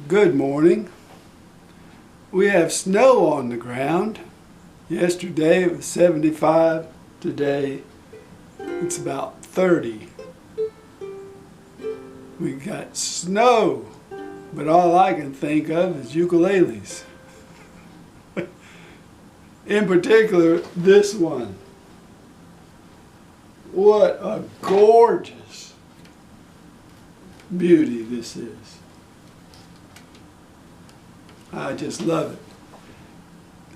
Good morning. We have snow on the ground. Yesterday it was 75. Today it's about 30. We got snow, but all I can think of is ukuleles. In particular, this one. What a gorgeous beauty this is. I just love it.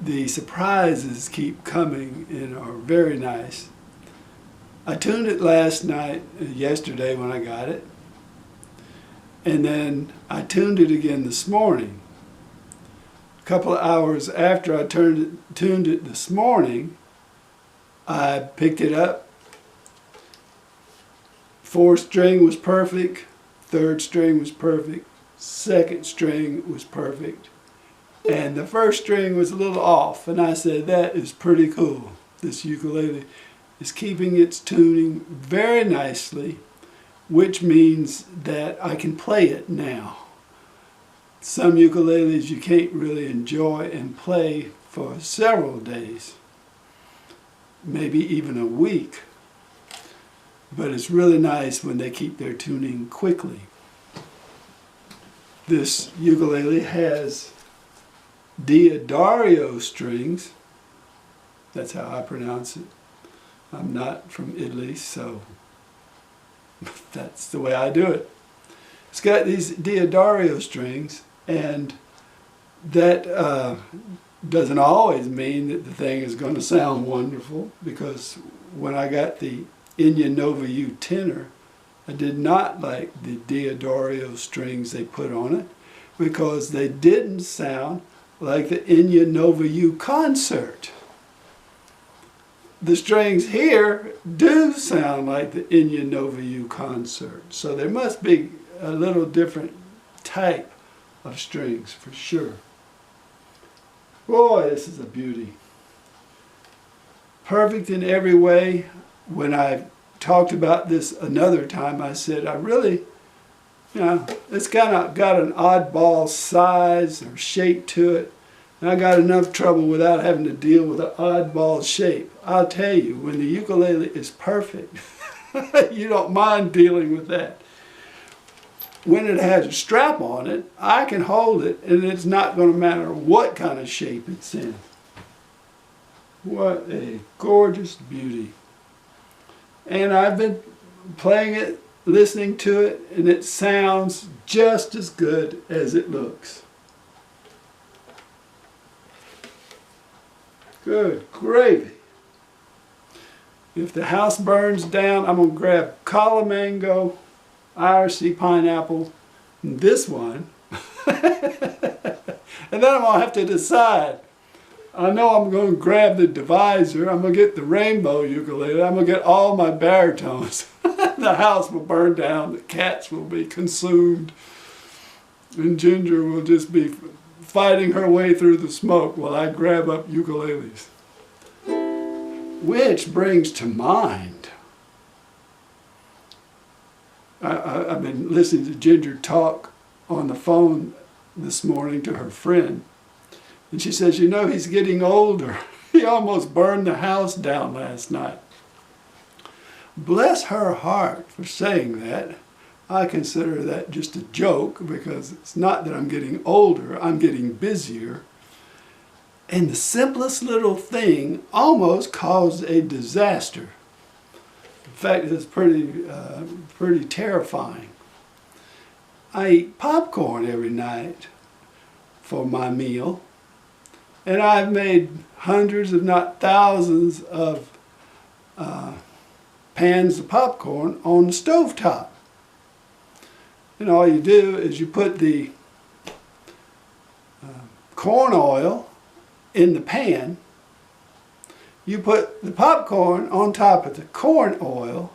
The surprises keep coming and are very nice. I tuned it yesterday when I got it. And then I tuned it again this morning. A couple of hours after I tuned it this morning, I picked it up. 4th string was perfect, 3rd string was perfect, 2nd string was perfect, and the 1st string was a little off, and I said, that is pretty cool. This ukulele is keeping its tuning very nicely, which means that I can play it now. Some ukuleles you can't really enjoy and play for several days, maybe even a week. But it's really nice when they keep their tuning quickly. This ukulele has D'Addario strings. That's how I pronounce it. I'm not from Italy, so that's the way I do it. It's got these D'Addario strings, and that doesn't always mean that the thing is going to sound wonderful, because when I got the Nova U tenor, I did not like the D'Addario strings they put on it, because they didn't sound like the Nova U concert. The strings here do sound like the Nova U concert, so there must be a little different type of strings for sure. Boy, this is a beauty. Perfect in every way. When I talked about this another time, I said, I really, it's kind of got an oddball size or shape to it. And I got enough trouble without having to deal with an oddball shape. I'll tell you, when the ukulele is perfect, you don't mind dealing with that. When it has a strap on it, I can hold it, and it's not going to matter what kind of shape it's in. What a gorgeous beauty. And I've been playing it, listening to it, and it sounds just as good as it looks. Good gravy. If the house burns down, I'm going to grab Kala Mango, IRC Pineapple, and this one. And then I'm going to have to decide. I know I'm going to grab the divisor. I'm going to get the rainbow ukulele. I'm going to get all my baritones. The house will burn down. The cats will be consumed. And Ginger will just be fighting her way through the smoke while I grab up ukuleles. Which brings to mind, I've been listening to Ginger talk on the phone this morning to her friend. And she says, he's getting older. He almost burned the house down last night. Bless her heart for saying that. I consider that just a joke, because it's not that I'm getting older, I'm getting busier. And the simplest little thing almost caused a disaster. In fact, it's pretty terrifying. I eat popcorn every night for my meal. And I've made hundreds, if not thousands, of pans of popcorn on the stovetop. And all you do is you put the corn oil in the pan. You put the popcorn on top of the corn oil.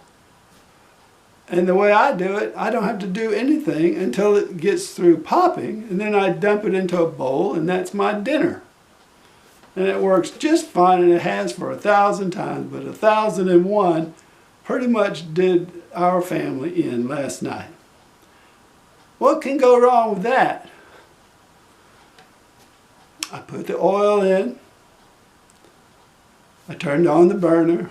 And the way I do it, I don't have to do anything until it gets through popping. And then I dump it into a bowl, and that's my dinner. And it works just fine, and it has for 1,000 times, but 1,001 pretty much did our family in last night. What can go wrong with that? I put the oil in. I turned on the burner.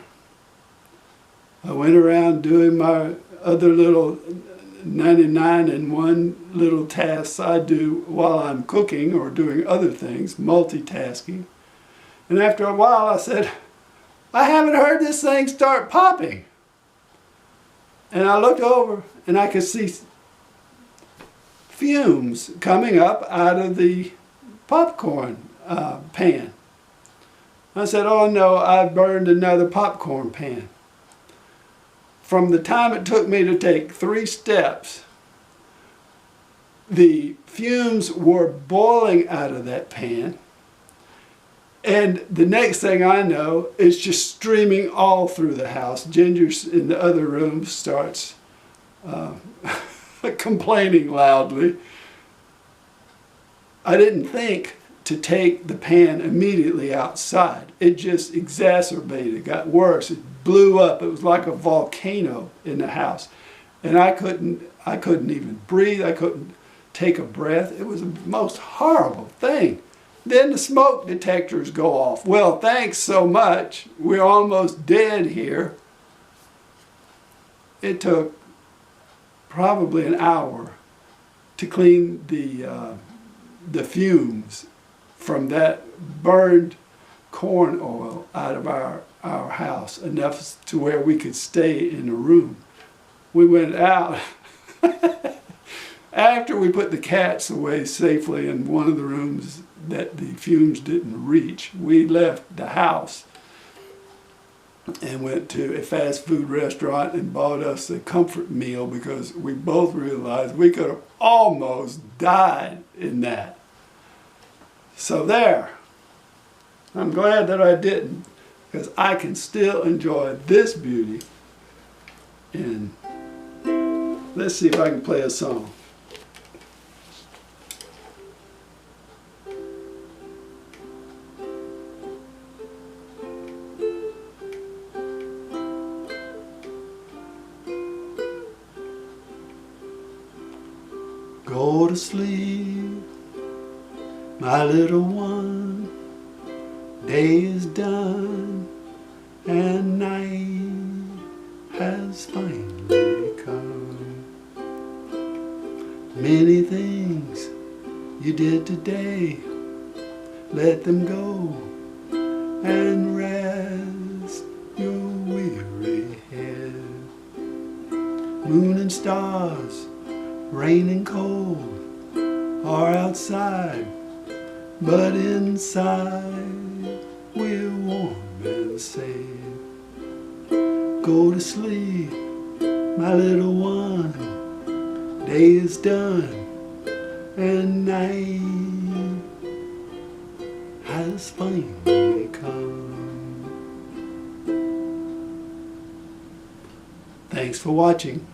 I went around doing my other little 99 and one little tasks I do while I'm cooking or doing other things, multitasking. And after a while I said, I haven't heard this thing start popping. And I looked over and I could see fumes coming up out of the popcorn pan. I said, oh no, I burned another popcorn pan. From the time it took me to take 3 steps, the fumes were boiling out of that pan. And the next thing I know, it's just streaming all through the house. Ginger in the other room starts complaining loudly. I didn't think to take the pan immediately outside. It just exacerbated, got worse. It blew up. It was like a volcano in the house. And I couldn't even breathe. I couldn't take a breath. It was the most horrible thing. Then the smoke detectors go off. Well, thanks so much. We're almost dead here. It took probably an hour to clean the fumes from that burned corn oil out of our house, enough to where we could stay in a room. We went out. After we put the cats away safely in one of the rooms that the fumes didn't reach, we left the house and went to a fast food restaurant and bought us a comfort meal because we both realized we could have almost died in that. So there. I'm glad that I didn't, because I can still enjoy this beauty. And let's see if I can play a song. Go to sleep, my little one. Day is done and night has finally come. Many things you did today, let them go and rest your weary head. Moon and stars, rain and cold are outside, but inside we're warm and safe. Go to sleep, my little one. Day is done and night has finally come. Thanks for watching.